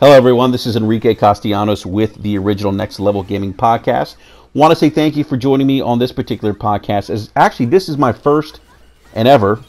Hello, everyone. This is Enrique Castallanos with the original Next Level Gaming Podcast. Want to say thank you for joining me on this particular podcast. As actually, this is my first and ever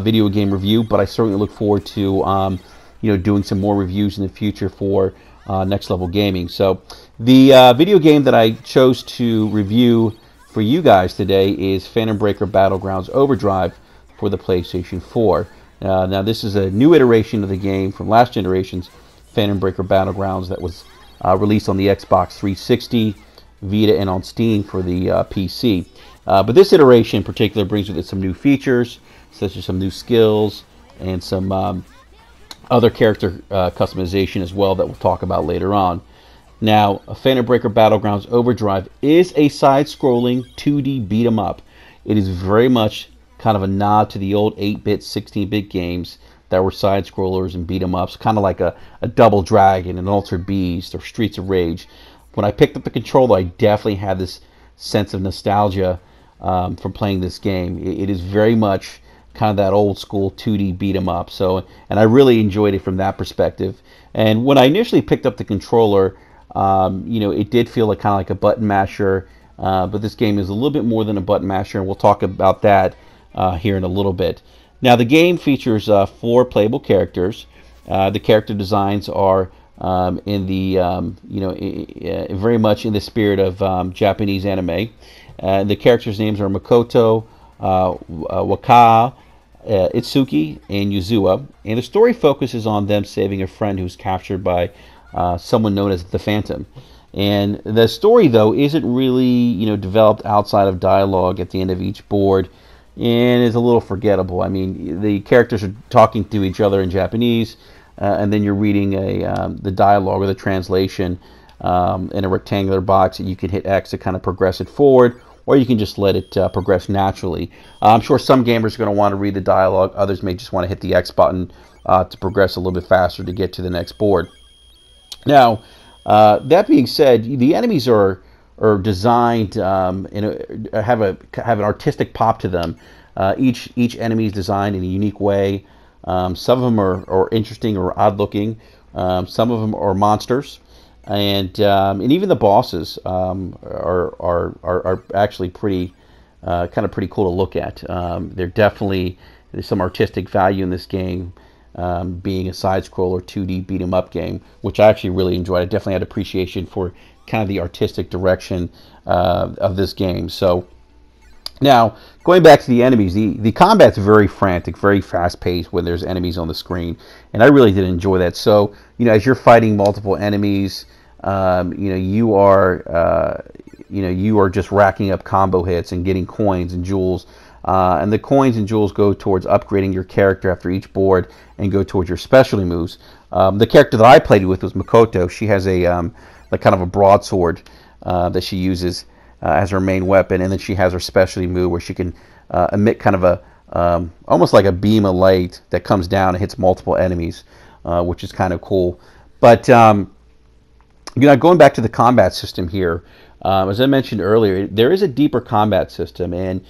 video game review, but I certainly look forward to doing some more reviews in the future for Next Level Gaming. So, the video game that I chose to review for you guys today is Phantom Breaker Battlegrounds Overdrive for the PlayStation 4. Now, this is a new iteration of the game from last generation's Phantom Breaker Battlegrounds that was released on the Xbox 360, Vita, and on Steam for the PC. But this iteration in particular brings with it some new features, such as some new skills and some other character customization as well that we'll talk about later on. Now, Phantom Breaker Battlegrounds Overdrive is a side-scrolling 2D beat-em-up. It is very much kind of a nod to the old 8-bit, 16-bit games that were side-scrollers and beat-em-ups, kind of like a Double Dragon, an Altered Beast, or Streets of Rage. When I picked up the controller, I definitely had this sense of nostalgia from playing this game. It is very much kind of that old-school 2D beat-em-up, and I really enjoyed it from that perspective. And when I initially picked up the controller, it did feel like kind of like a button masher, but this game is a little bit more than a button masher, and we'll talk about that here in a little bit. Now, the game features 4 playable characters. The character designs are in the very much in the spirit of Japanese anime. The characters' names are Makoto, Wakao, Itsuki, and Yuzua. And the story focuses on them saving a friend who's captured by someone known as the Phantom. And the story, though, isn't really developed outside of dialogue at the end of each board, and is a little forgettable. I mean, the characters are talking to each other in Japanese, and then you're reading the dialogue or the translation in a rectangular box that you can hit X to kind of progress it forward, or you can just let it progress naturally. I'm sure some gamers are going to want to read the dialogue. Others may just want to hit the X button to progress a little bit faster to get to the next board. Now, that being said, the enemies are designed and have an artistic pop to them. Each enemy is designed in a unique way. Some of them are interesting or odd looking. Some of them are monsters, and even the bosses are actually pretty pretty cool to look at. There's some artistic value in this game. Being a side-scroller 2D beat-em-up game, which I actually really enjoyed. I definitely had appreciation for kind of the artistic direction of this game. So now, going back to the enemies, the combat's very frantic, very fast-paced when there's enemies on the screen, and I really did enjoy that. So, as you're fighting multiple enemies, you are just racking up combo hits and getting coins and jewels. And the coins and jewels go towards upgrading your character after each board and go towards your specialty moves. The character that I played with was Makoto. She has a kind of a broadsword that she uses as her main weapon, and then she has her specialty move where she can emit kind of a almost like a beam of light that comes down and hits multiple enemies, which is kind of cool. But going back to the combat system here, as I mentioned earlier, there is a deeper combat system, and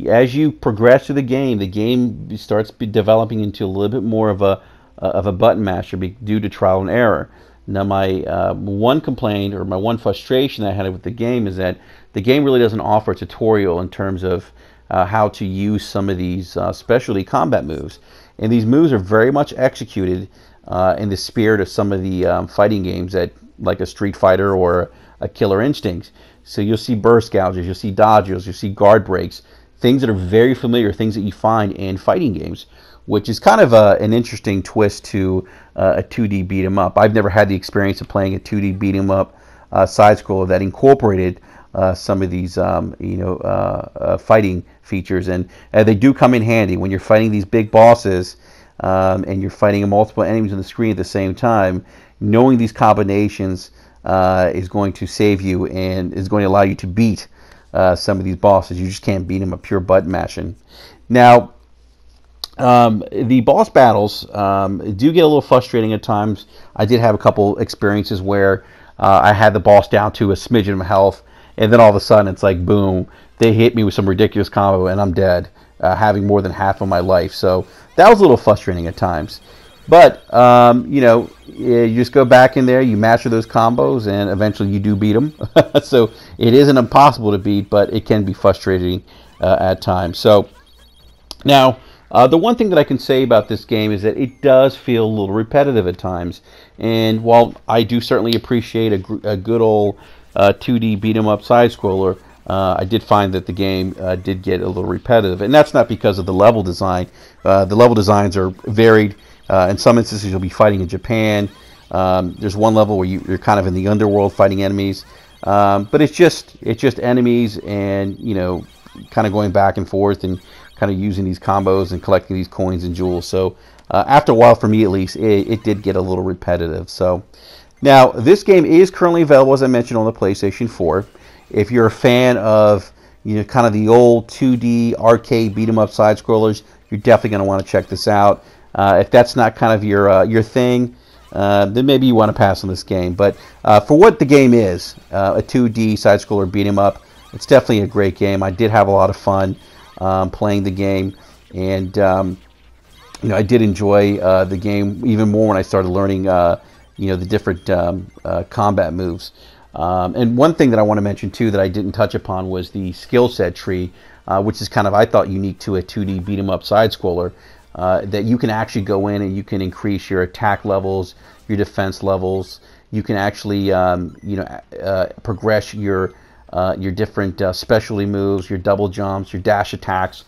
as you progress through the game starts developing into a little bit more of a button masher due to trial and error. Now, my one complaint or my one frustration that I had with the game is that the game really doesn't offer a tutorial in terms of how to use some of these specialty combat moves. And these moves are very much executed in the spirit of some of the fighting games like a Street Fighter or a Killer Instinct. So you'll see burst gouges, you'll see dodges, you'll see guard breaks, things that are very familiar, things that you find in fighting games, which is kind of an interesting twist to a 2D beat-em-up. I've never had the experience of playing a 2D beat-em-up side-scroller that incorporated some of these fighting features, and they do come in handy when you're fighting these big bosses and you're fighting multiple enemies on the screen at the same time. Knowing these combinations is going to save you and is going to allow you to beat some of these bosses. You just can't beat them a pure button mashing. Now, the boss battles do get a little frustrating at times. I did have a couple experiences where I had the boss down to a smidgen of health, and then all of a sudden it's like boom, they hit me with some ridiculous combo and I'm dead, having more than half of my life. So that was a little frustrating at times. But, you just go back in there, you master those combos, and eventually you do beat them. So it isn't impossible to beat, but it can be frustrating at times. So now, the one thing that I can say about this game is that it does feel a little repetitive at times. And while I do certainly appreciate a good old 2D beat-em-up side-scroller, I did find that the game did get a little repetitive. And that's not because of the level design. The level designs are varied. In some instances, you'll be fighting in Japan. There's one level where you're kind of in the underworld fighting enemies. But it's just enemies and, kind of going back and forth and kind of using these combos and collecting these coins and jewels. So after a while, for me at least, it did get a little repetitive. So now this game is currently available, as I mentioned, on the PlayStation 4. If you're a fan of kind of the old 2D arcade beat 'em up side scrollers, you're definitely going to want to check this out. If that's not kind of your thing, then maybe you want to pass on this game. But for what the game is, a 2D side scroller beat 'em up, it's definitely a great game. I did have a lot of fun playing the game, and I did enjoy the game even more when I started learning the different combat moves. And one thing that I want to mention too that I didn't touch upon was the skill set tree, which is kind of, I thought, unique to a 2D beat 'em up side scroller. That you can actually go in and you can increase your attack levels, your defense levels. You can actually progress your different specialty moves, your double jumps, your dash attacks,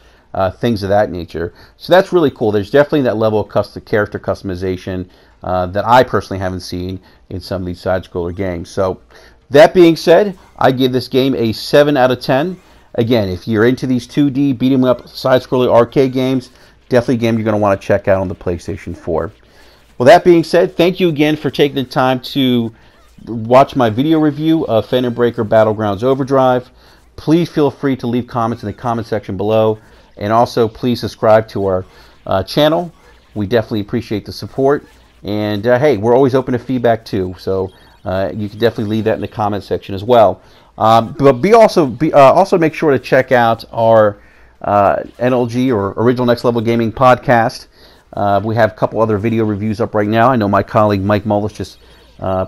things of that nature. So that's really cool. There's definitely that level of character customization that I personally haven't seen in some of these side-scroller games. So that being said, I give this game a 7 out of 10. Again, if you're into these 2D beat-em-up side-scroller arcade games, definitely a game you're going to want to check out on the PlayStation 4. Well, that being said, thank you again for taking the time to watch my video review of Fender Breaker Battlegrounds Overdrive. Please feel free to leave comments in the comment section below. And also, please subscribe to our channel. We definitely appreciate the support. And hey, we're always open to feedback too. So you can definitely leave that in the comment section as well. But also make sure to check out our NLG, or Original Next Level Gaming podcast. We have a couple other video reviews up right now. I know my colleague Mike Mullis just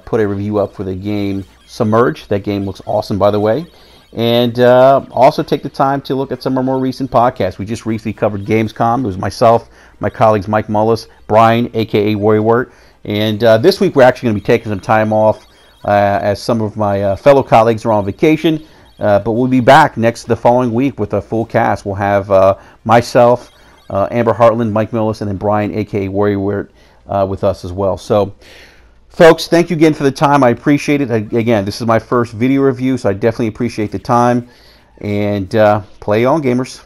put a review up for the game Submerge. That game looks awesome, by the way. And also take the time to look at some of our more recent podcasts. We just recently covered Gamescom. It was myself, my colleagues Mike Mullis, Brian, a.k.a. Warrior. And this week we're actually going to be taking some time off as some of my fellow colleagues are on vacation. But we'll be back the following week with a full cast. We'll have myself, Amber Hartland, Mike Mullis, and then Brian, a.k.a. Warrior, with us as well. So, folks, thank you again for the time. I appreciate it. Again, this is my first video review, so I definitely appreciate the time. And play on, gamers.